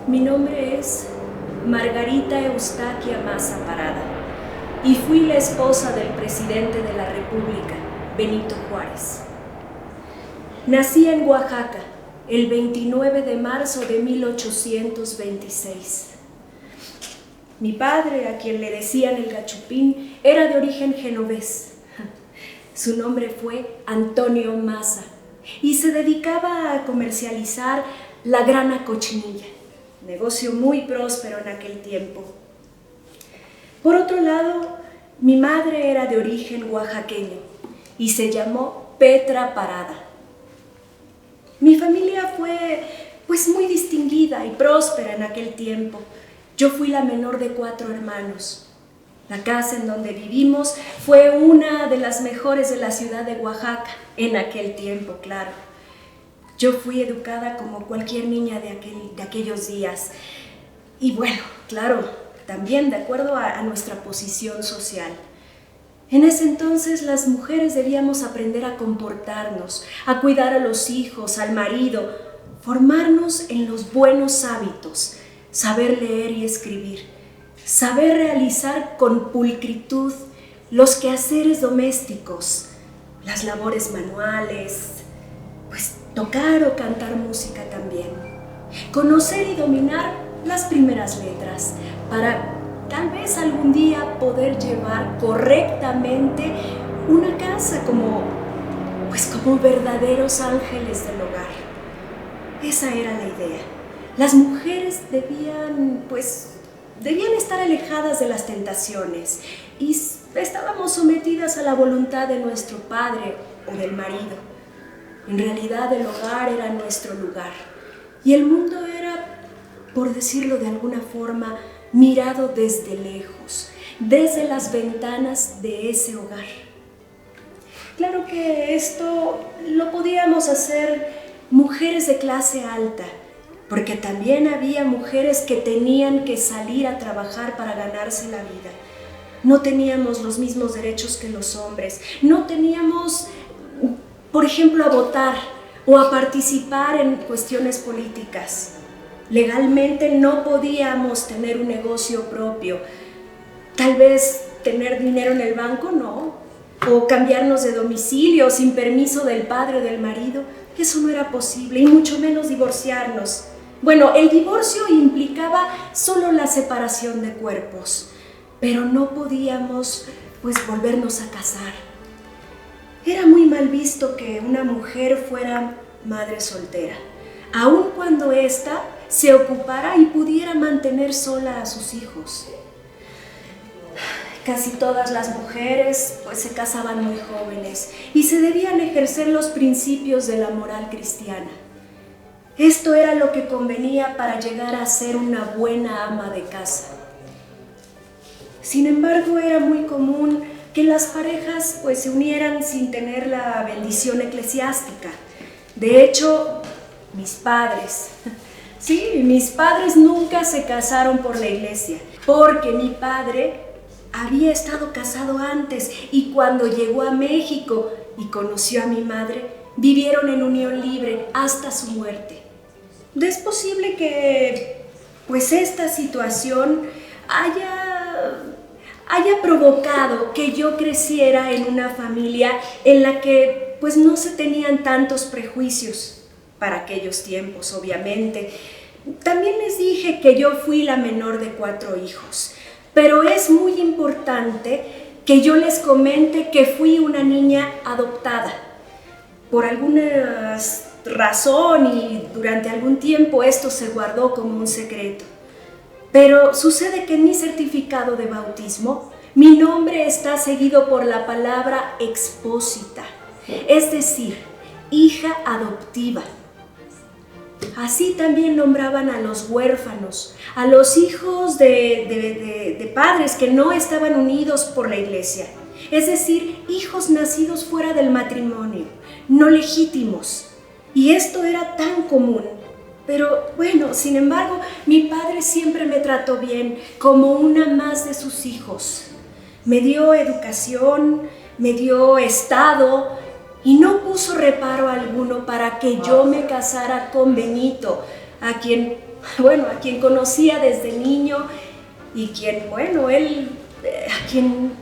Mi nombre es Margarita Eustaquia Maza Parada y fui la esposa del presidente de la República, Benito Juárez. Nací en Oaxaca el 29 de marzo de 1826. Mi padre, a quien le decían el Gachupín, era de origen genovés. Su nombre fue Antonio Maza y se dedicaba a comercializar la grana cochinilla, negocio muy próspero en aquel tiempo. Por otro lado, mi madre era de origen oaxaqueño y se llamó Petra Parada. Mi familia fue muy distinguida y próspera en aquel tiempo. Yo fui la menor de 4 hermanos. La casa en donde vivimos fue una de las mejores de la ciudad de Oaxaca, en aquel tiempo, claro. Yo fui educada como cualquier niña de aquellos días. Y bueno, claro, también de acuerdo a nuestra posición social. En ese entonces las mujeres debíamos aprender a comportarnos, a cuidar a los hijos, al marido, formarnos en los buenos hábitos, saber leer y escribir, saber realizar con pulcritud los quehaceres domésticos, las labores manuales, tocar o cantar música también, conocer y dominar las primeras letras para tal vez algún día poder llevar correctamente una casa como verdaderos ángeles del hogar. Esa era la idea. Las mujeres debían estar alejadas de las tentaciones y estábamos sometidas a la voluntad de nuestro padre o del marido. En realidad el hogar era nuestro lugar y el mundo era, por decirlo de alguna forma, mirado desde lejos, desde las ventanas de ese hogar. Claro que esto lo podíamos hacer mujeres de clase alta, porque también había mujeres que tenían que salir a trabajar para ganarse la vida. No teníamos los mismos derechos que los hombres, no teníamos, por ejemplo, a votar o a participar en cuestiones políticas. Legalmente no podíamos tener un negocio propio, tal vez tener dinero en el banco, no, o cambiarnos de domicilio sin permiso del padre o del marido, eso no era posible, y mucho menos divorciarnos. Bueno, el divorcio implicaba solo la separación de cuerpos, pero no podíamos volvernos a casar. Era muy mal visto que una mujer fuera madre soltera, aun cuando ésta se ocupara y pudiera mantener sola a sus hijos. Casi todas las mujeres se casaban muy jóvenes y se debían ejercer los principios de la moral cristiana. Esto era lo que convenía para llegar a ser una buena ama de casa. Sin embargo, era muy común que las parejas se unieran sin tener la bendición eclesiástica. De hecho, mis padres nunca se casaron por la iglesia, porque mi padre había estado casado antes y cuando llegó a México y conoció a mi madre, vivieron en unión libre hasta su muerte. Es posible que esta situación haya provocado que yo creciera en una familia en la que no se tenían tantos prejuicios para aquellos tiempos, obviamente. También les dije que yo fui la menor de 4 hijos, pero es muy importante que yo les comente que fui una niña adoptada. Por alguna razón y durante algún tiempo esto se guardó como un secreto. Pero sucede que en mi certificado de bautismo, mi nombre está seguido por la palabra expósita, es decir, hija adoptiva. Así también nombraban a los huérfanos, a los hijos de padres que no estaban unidos por la iglesia, es decir, hijos nacidos fuera del matrimonio, no legítimos. Y esto era tan común. Pero sin embargo, mi padre siempre me trató bien, como una más de sus hijos. Me dio educación, me dio estado y no puso reparo alguno para que yo me casara con Benito, a quien conocía desde niño y a quien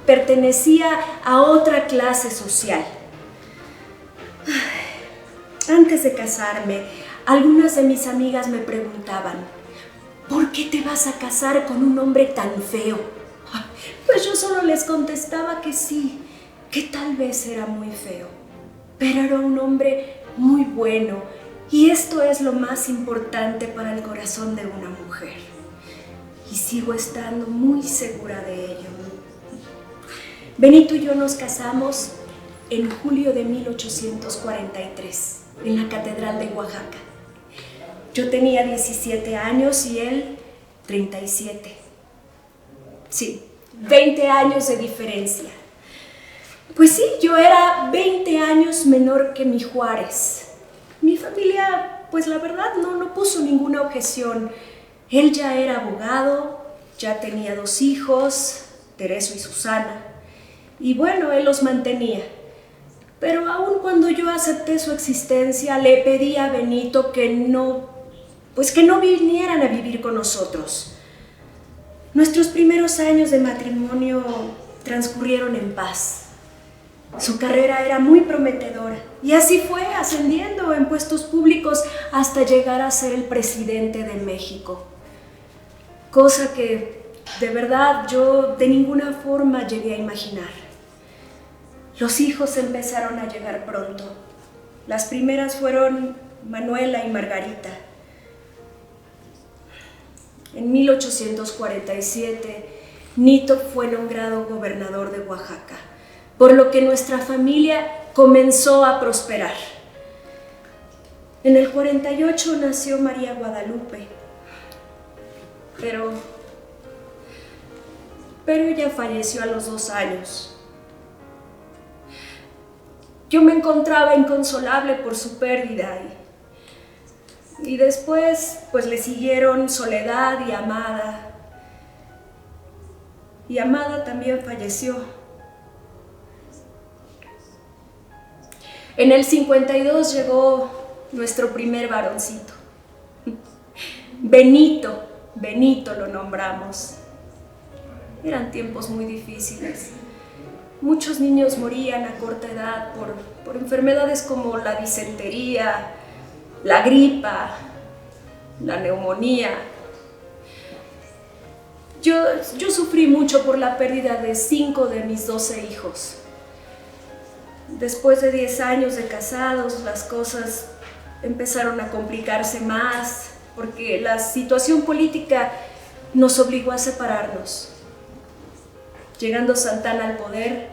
pertenecía a otra clase social. Antes de casarme, algunas de mis amigas me preguntaban: ¿por qué te vas a casar con un hombre tan feo? Pues yo solo les contestaba que sí, que tal vez era muy feo, pero era un hombre muy bueno, y esto es lo más importante para el corazón de una mujer. Y sigo estando muy segura de ello. Benito y yo nos casamos en julio de 1843, en la Catedral de Oaxaca. Yo tenía 17 años y él 37. Sí, 20 años de diferencia. Pues sí, yo era 20 años menor que mi Juárez. Mi familia, pues la verdad, no puso ninguna objeción. Él ya era abogado, ya tenía 2 hijos, Tereso y Susana. Y bueno, él los mantenía. Pero aun cuando yo acepté su existencia, le pedí a Benito que no vinieran a vivir con nosotros. Nuestros primeros años de matrimonio transcurrieron en paz. Su carrera era muy prometedora y así fue, ascendiendo en puestos públicos hasta llegar a ser el presidente de México. Cosa que de verdad yo de ninguna forma llegué a imaginar. Los hijos empezaron a llegar pronto. Las primeras fueron Manuela y Margarita. En 1847, Nito fue nombrado gobernador de Oaxaca, por lo que nuestra familia comenzó a prosperar. En el 48 nació María Guadalupe, pero ella falleció a los 2 años. Yo me encontraba inconsolable por su pérdida y después pues le siguieron Soledad y Amada. Y Amada también falleció. En el 52 llegó nuestro primer varoncito. Benito lo nombramos. Eran tiempos muy difíciles. Muchos niños morían a corta edad por enfermedades como la disentería, la gripa, la neumonía. Yo sufrí mucho por la pérdida de 5 de mis 12 hijos. Después de 10 años de casados, las cosas empezaron a complicarse más porque la situación política nos obligó a separarnos. Llegando Santana al poder,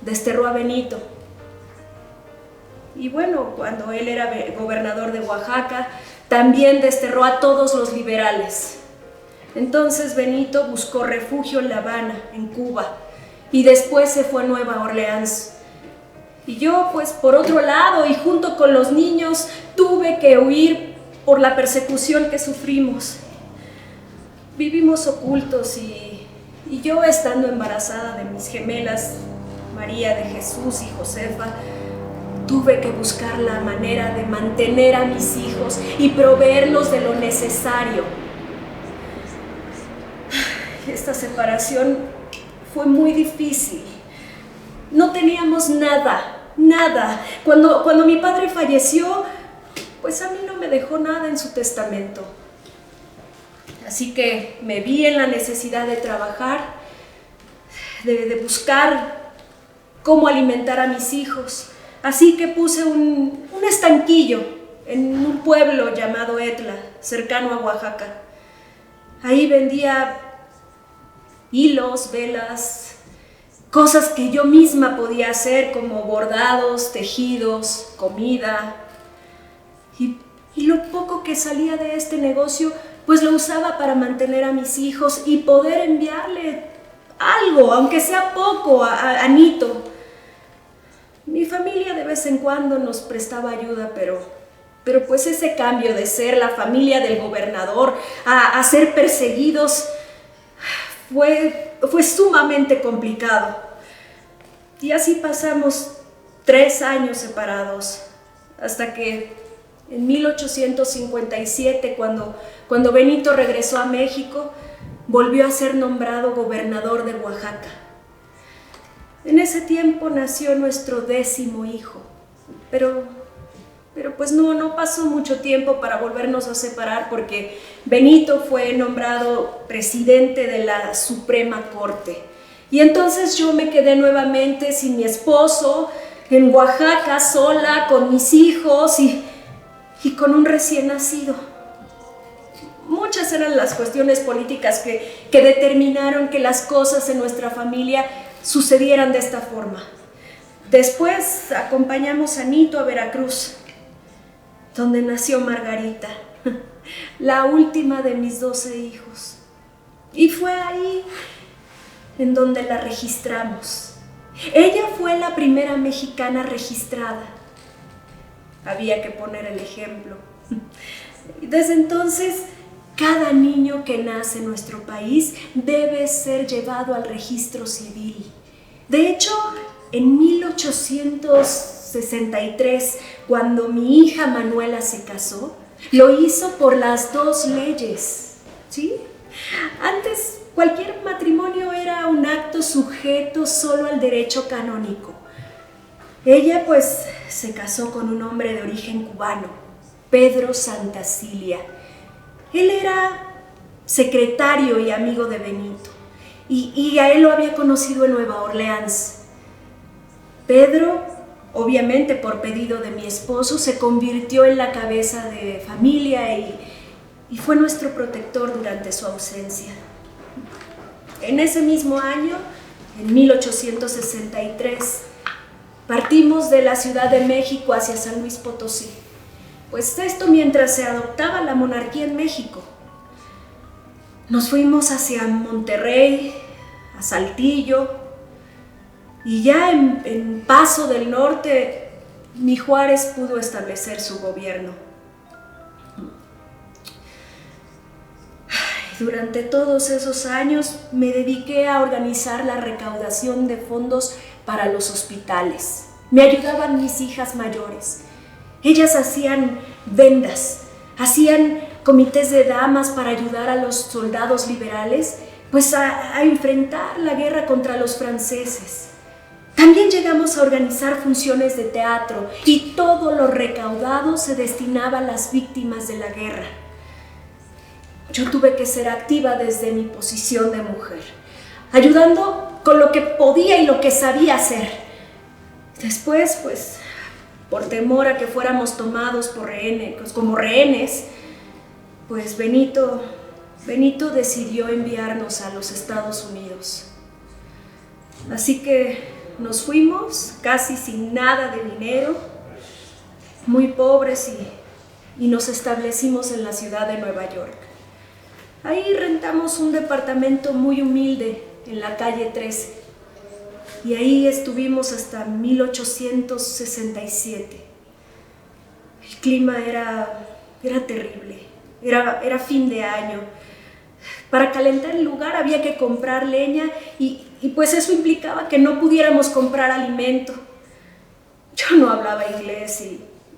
desterró a Benito. Y bueno, cuando él era gobernador de Oaxaca, también desterró a todos los liberales. Entonces Benito buscó refugio en La Habana, en Cuba, y después se fue a Nueva Orleans. Y yo, pues por otro lado, y junto con los niños, tuve que huir por la persecución que sufrimos. Vivimos ocultos y yo, estando embarazada de mis gemelas, María de Jesús y Josefa, tuve que buscar la manera de mantener a mis hijos y proveerlos de lo necesario. Esta separación fue muy difícil. No teníamos nada. Cuando mi padre falleció, pues a mí no me dejó nada en su testamento. Así que me vi en la necesidad de trabajar, de buscar cómo alimentar a mis hijos. Así que puse un estanquillo en un pueblo llamado Etla, cercano a Oaxaca. Ahí vendía hilos, velas, cosas que yo misma podía hacer, como bordados, tejidos, comida. Y lo poco que salía de este negocio, pues lo usaba para mantener a mis hijos y poder enviarle algo, aunque sea poco, a Nito. Mi familia de vez en cuando nos prestaba ayuda, pero pues ese cambio de ser la familia del gobernador a ser perseguidos fue sumamente complicado. Y así pasamos 3 años separados, hasta que En 1857, cuando Benito regresó a México, volvió a ser nombrado gobernador de Oaxaca. En ese tiempo nació nuestro 10º hijo, pero pues no pasó mucho tiempo para volvernos a separar, porque Benito fue nombrado presidente de la Suprema Corte. Y entonces yo me quedé nuevamente sin mi esposo, en Oaxaca, sola, con mis hijos y con un recién nacido. Muchas eran las cuestiones políticas que determinaron que las cosas en nuestra familia sucedieran de esta forma. Después acompañamos a Nito a Veracruz, donde nació Margarita, la última de mis 12 hijos. Y fue ahí en donde la registramos. Ella fue la primera mexicana registrada. Había que poner el ejemplo. Desde entonces, cada niño que nace en nuestro país debe ser llevado al registro civil. De hecho, en 1863, cuando mi hija Manuela se casó, lo hizo por las 2 leyes, ¿sí? Antes, cualquier matrimonio era un acto sujeto solo al derecho canónico. Ella, pues, se casó con un hombre de origen cubano, Pedro Santacilia. Él era secretario y amigo de Benito, y a él lo había conocido en Nueva Orleans. Pedro, obviamente por pedido de mi esposo, se convirtió en la cabeza de familia y fue nuestro protector durante su ausencia. En ese mismo año, en 1863, partimos de la Ciudad de México hacia San Luis Potosí. Pues esto mientras se adoptaba la monarquía en México. Nos fuimos hacia Monterrey, a Saltillo, y ya en Paso del Norte, mi Juárez pudo establecer su gobierno. Durante todos esos años me dediqué a organizar la recaudación de fondos para los hospitales. Me ayudaban mis hijas mayores. Ellas hacían vendas, hacían comités de damas para ayudar a los soldados liberales, pues a enfrentar la guerra contra los franceses. También llegamos a organizar funciones de teatro y todo lo recaudado se destinaba a las víctimas de la guerra. Yo tuve que ser activa desde mi posición de mujer, ayudando con lo que podía y lo que sabía hacer. Después, pues, por temor a que fuéramos tomados como rehenes, pues Benito decidió enviarnos a los Estados Unidos. Así que nos fuimos casi sin nada de dinero, muy pobres, y nos establecimos en la ciudad de Nueva York. Ahí rentamos un departamento muy humilde en la calle 13 y ahí estuvimos hasta 1867. El clima era terrible, era fin de año. Para calentar el lugar había que comprar leña y pues eso implicaba que no pudiéramos comprar alimento. Yo no hablaba inglés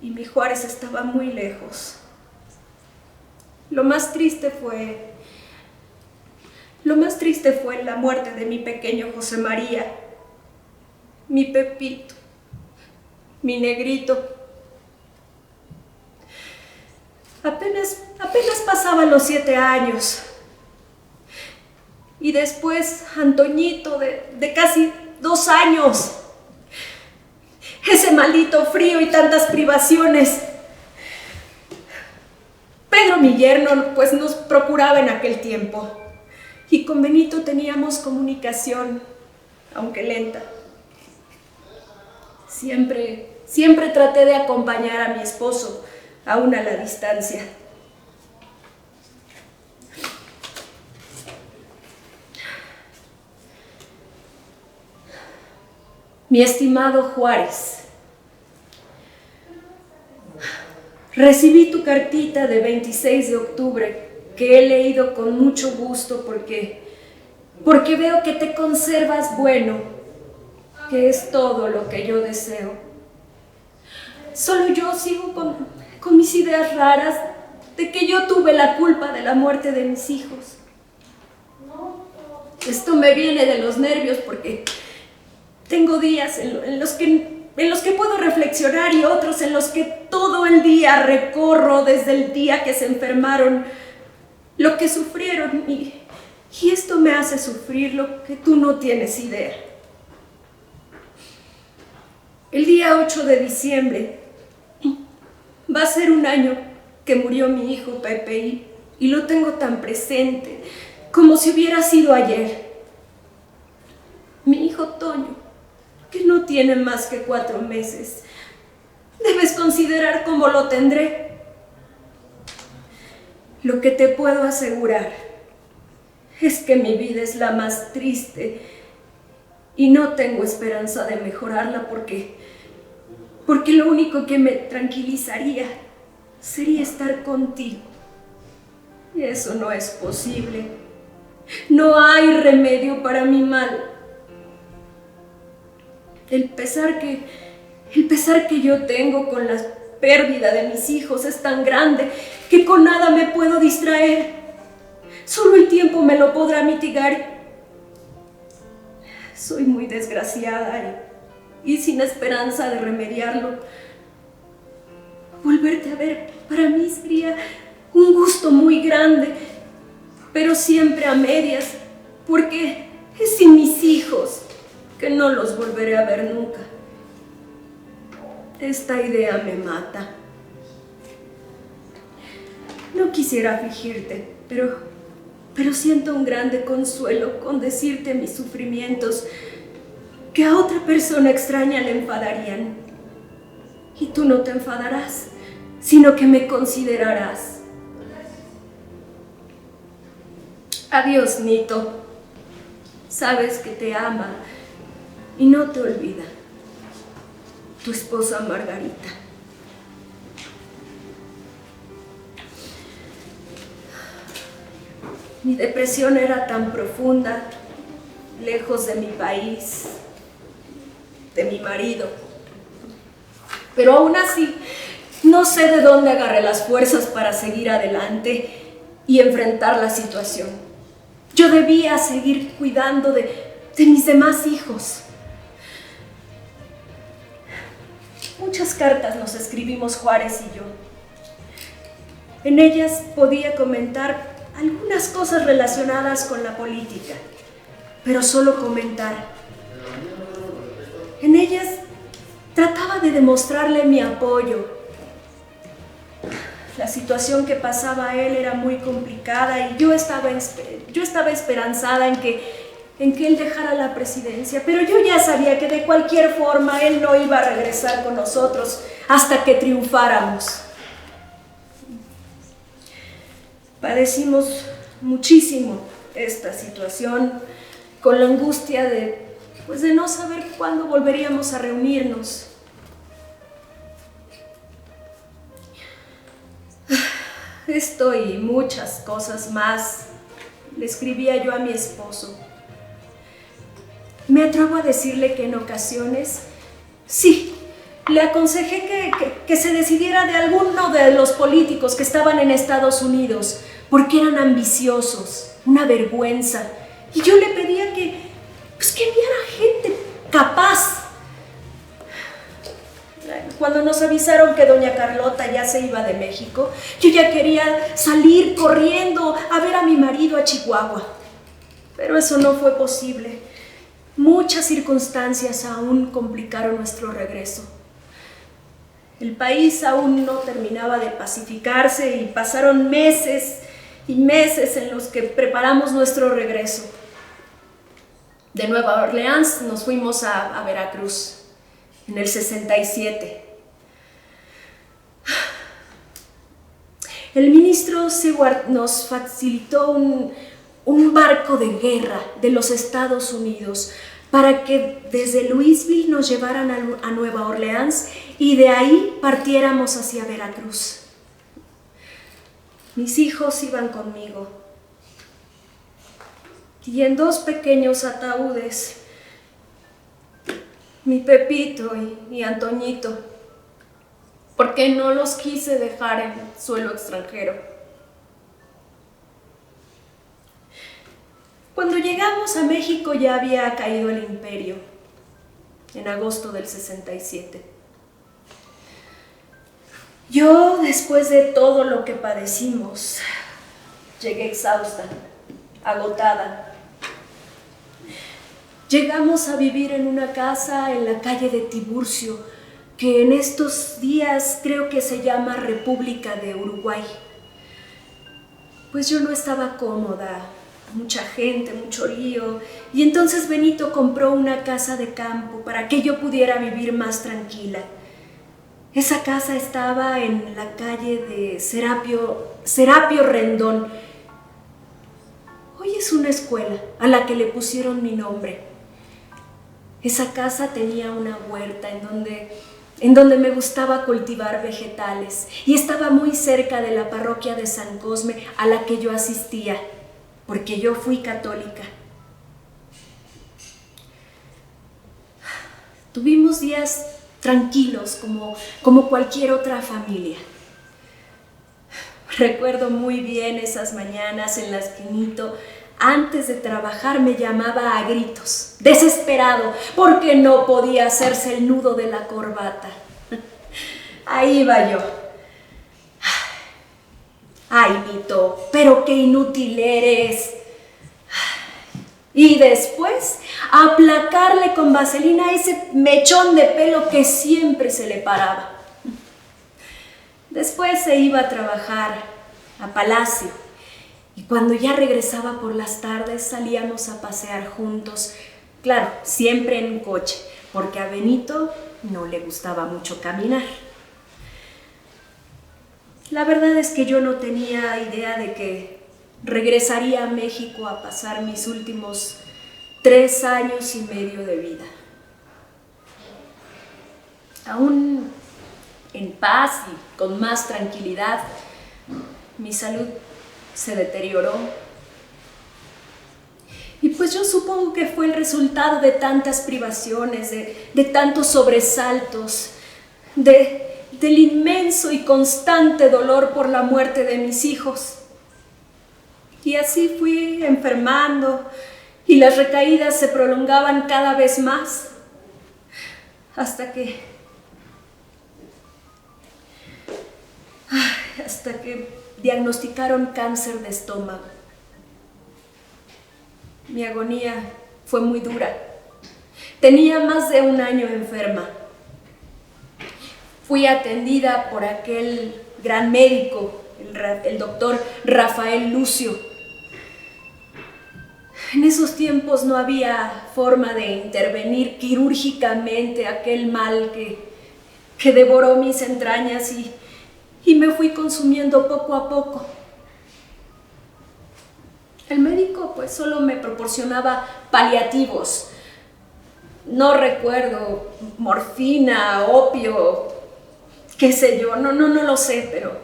y mi Juárez estaba muy lejos. Lo más triste fue la muerte de mi pequeño José María, mi Pepito, mi negrito. Apenas pasaban los 7 años. Y después Antoñito, de casi 2 años. Ese maldito frío y tantas privaciones. Pedro, mi yerno, pues nos procuraba en aquel tiempo. Y con Benito teníamos comunicación, aunque lenta. Siempre traté de acompañar a mi esposo, aún a la distancia. Mi estimado Juárez, recibí tu cartita de 26 de octubre que he leído con mucho gusto porque veo que te conservas bueno, que es todo lo que yo deseo. Solo yo sigo con mis ideas raras de que yo tuve la culpa de la muerte de mis hijos. Esto me viene de los nervios porque tengo días en los que puedo reflexionar y otros en los que todo el día recorro desde el día que se enfermaron, lo que sufrieron y esto me hace sufrir lo que tú no tienes idea. El día 8 de diciembre va a ser un año que murió mi hijo Pepe y lo tengo tan presente, como si hubiera sido ayer. Mi hijo Toño, que no tiene más que 4 meses, debes considerar cómo lo tendré. Lo que te puedo asegurar es que mi vida es la más triste y no tengo esperanza de mejorarla porque lo único que me tranquilizaría sería estar contigo. Y eso no es posible. No hay remedio para mi mal. El pesar que yo tengo con la pérdida de mis hijos es tan grande que con nada me puedo distraer. Solo el tiempo me lo podrá mitigar. Soy muy desgraciada y sin esperanza de remediarlo. Volverte a ver para mí sería un gusto muy grande, pero siempre a medias, porque es sin mis hijos que no los volveré a ver nunca. Esta idea me mata. No quisiera afligirte, pero siento un grande consuelo con decirte mis sufrimientos que a otra persona extraña le enfadarían. Y tú no te enfadarás, sino que me considerarás. Adiós, Nito. Sabes que te ama y no te olvida. Tu esposa Margarita. Mi depresión era tan profunda, lejos de mi país, de mi marido. Pero aún así, no sé de dónde agarré las fuerzas para seguir adelante y enfrentar la situación. Yo debía seguir cuidando de mis demás hijos. Muchas cartas nos escribimos Juárez y yo. En ellas podía comentar algunas cosas relacionadas con la política, pero solo comentar. En ellas trataba de demostrarle mi apoyo. La situación que pasaba él era muy complicada y yo estaba esperanzada en que él dejara la presidencia, pero yo ya sabía que de cualquier forma él no iba a regresar con nosotros hasta que triunfáramos. Padecimos muchísimo esta situación con la angustia de no saber cuándo volveríamos a reunirnos. Esto y muchas cosas más le escribía yo a mi esposo. Me atrevo a decirle que en ocasiones, sí, le aconsejé que se decidiera de alguno de los políticos que estaban en Estados Unidos, porque eran ambiciosos, una vergüenza. Y yo le pedía que enviara gente capaz. Cuando nos avisaron que doña Carlota ya se iba de México, yo ya quería salir corriendo a ver a mi marido a Chihuahua. Pero eso no fue posible. Muchas circunstancias aún complicaron nuestro regreso. El país aún no terminaba de pacificarse y pasaron meses y meses en los que preparamos nuestro regreso. De Nueva Orleans nos fuimos a Veracruz en el 67. El ministro Seward nos facilitó un barco de guerra de los Estados Unidos para que desde Louisville nos llevaran a Nueva Orleans y de ahí partiéramos hacia Veracruz. Mis hijos iban conmigo y en 2 pequeños ataúdes, mi Pepito y Antoñito. porque no los quise dejar en suelo extranjero. Cuando llegamos a México ya había caído el imperio, en agosto del 67. Yo, después de todo lo que padecimos, llegué exhausta, agotada. Llegamos a vivir en una casa en la calle de Tiburcio, que en estos días creo que se llama República de Uruguay. Pues yo no estaba cómoda, mucha gente, mucho lío, y entonces Benito compró una casa de campo para que yo pudiera vivir más tranquila. Esa casa estaba en la calle de Serapio Rendón. Hoy es una escuela a la que le pusieron mi nombre. Esa casa tenía una huerta en donde me gustaba cultivar vegetales y estaba muy cerca de la parroquia de San Cosme a la que yo asistía, porque yo fui católica. Tuvimos días tranquilos como cualquier otra familia. Recuerdo muy bien esas mañanas en las que Nito, antes de trabajar, me llamaba a gritos, desesperado, porque no podía hacerse el nudo de la corbata. Ahí iba yo. Ay, Nito, pero qué inútil eres. Y después, aplacarle con vaselina ese mechón de pelo que siempre se le paraba. Después se iba a trabajar a Palacio y cuando ya regresaba por las tardes salíamos a pasear juntos, claro, siempre en coche, porque a Benito no le gustaba mucho caminar. La verdad es que yo no tenía idea de que regresaría a México a pasar mis últimos 3 años y medio de vida. Aún en paz y con más tranquilidad, mi salud se deterioró. Y pues yo supongo que fue el resultado de tantas privaciones, de tantos sobresaltos, del inmenso y constante dolor por la muerte de mis hijos. Y así fui enfermando y las recaídas se prolongaban cada vez más, hasta que diagnosticaron cáncer de estómago. Mi agonía fue muy dura. Tenía más de 1 año enferma. Fui atendida por aquel gran médico, el doctor Rafael Lucio. En esos tiempos no había forma de intervenir quirúrgicamente aquel mal que devoró mis entrañas y me fui consumiendo poco a poco. El médico pues solo me proporcionaba paliativos. No recuerdo, morfina, opio, qué sé yo, no lo sé, pero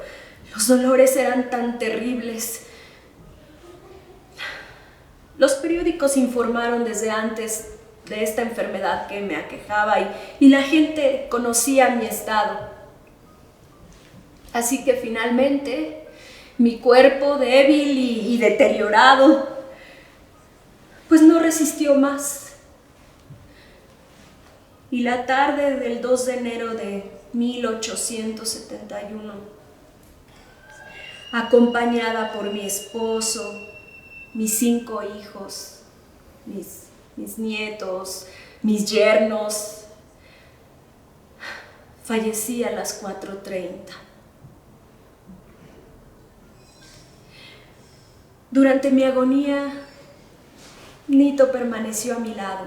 los dolores eran tan terribles. Los periódicos informaron desde antes de esta enfermedad que me aquejaba y la gente conocía mi estado. Así que finalmente mi cuerpo débil y deteriorado pues no resistió más. Y la tarde del 2 de enero de 1871, acompañada por mi esposo, mis 5 hijos, mis nietos, mis yernos, fallecí a las 4:30. Durante mi agonía, Nito permaneció a mi lado.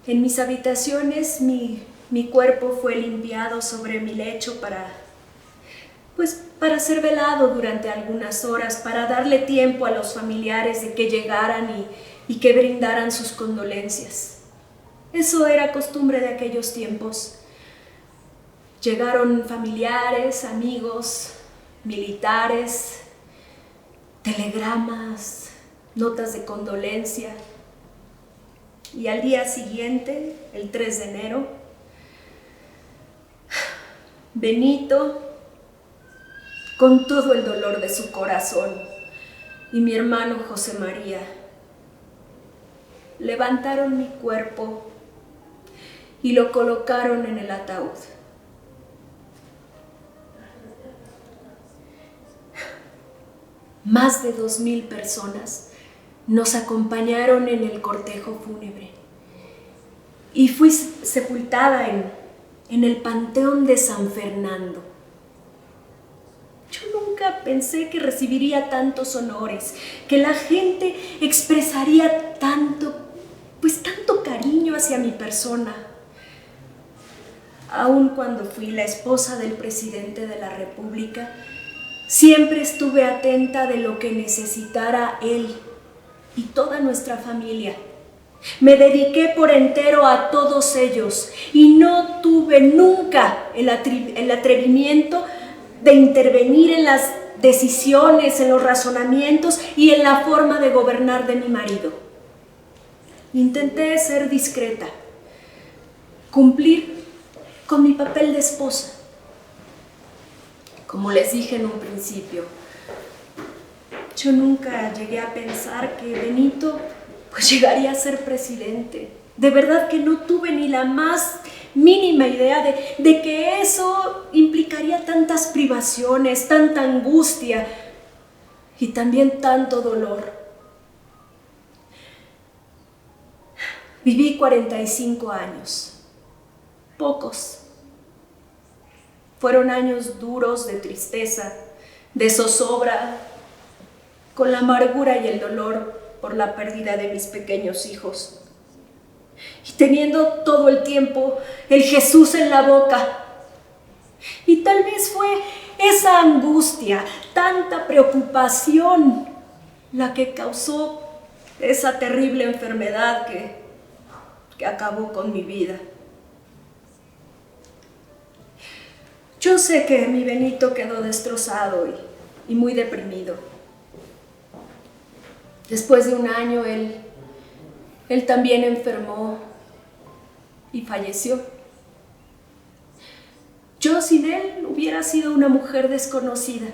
En mis habitaciones, mi cuerpo fue limpiado sobre mi lecho para ser velado durante algunas horas, para darle tiempo a los familiares de que llegaran y que brindaran sus condolencias. Eso era costumbre de aquellos tiempos. Llegaron familiares, amigos, militares, telegramas, notas de condolencia. Y al día siguiente, el 3 de enero, Benito, con todo el dolor de su corazón, y mi hermano José María levantaron mi cuerpo y lo colocaron en el ataúd. Más de 2000 personas nos acompañaron en el cortejo fúnebre y fui sepultada en el Panteón de San Fernando. Yo nunca pensé que recibiría tantos honores, que la gente expresaría tanto cariño hacia mi persona. Aun cuando fui la esposa del presidente de la República, siempre estuve atenta de lo que necesitara él y toda nuestra familia. Me dediqué por entero a todos ellos y no tuve nunca el atrevimiento de intervenir en las decisiones, en los razonamientos y en la forma de gobernar de mi marido. Intenté ser discreta, cumplir con mi papel de esposa. Como les dije en un principio, yo nunca llegué a pensar que Benito llegaría a ser presidente. De verdad que no tuve ni la más mínima idea de que eso implicaría tantas privaciones, tanta angustia y también tanto dolor. Viví 45 años, pocos. Fueron años duros de tristeza, de zozobra, con la amargura y el dolor por la pérdida de mis pequeños hijos. Y teniendo todo el tiempo el Jesús en la boca. Y tal vez fue esa angustia, tanta preocupación, la que causó esa terrible enfermedad que acabó con mi vida. Yo sé que mi Benito quedó destrozado y muy deprimido. Después de un año, él también enfermó y falleció. Yo sin él hubiera sido una mujer desconocida.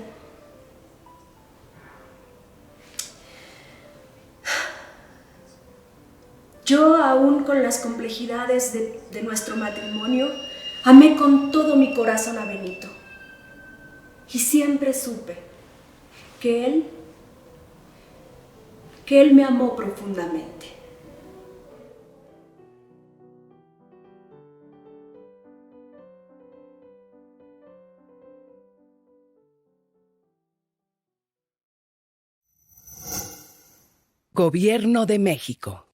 Yo, aún con las complejidades de nuestro matrimonio, amé con todo mi corazón a Benito. Y siempre supe que él me amó profundamente. Gobierno de México.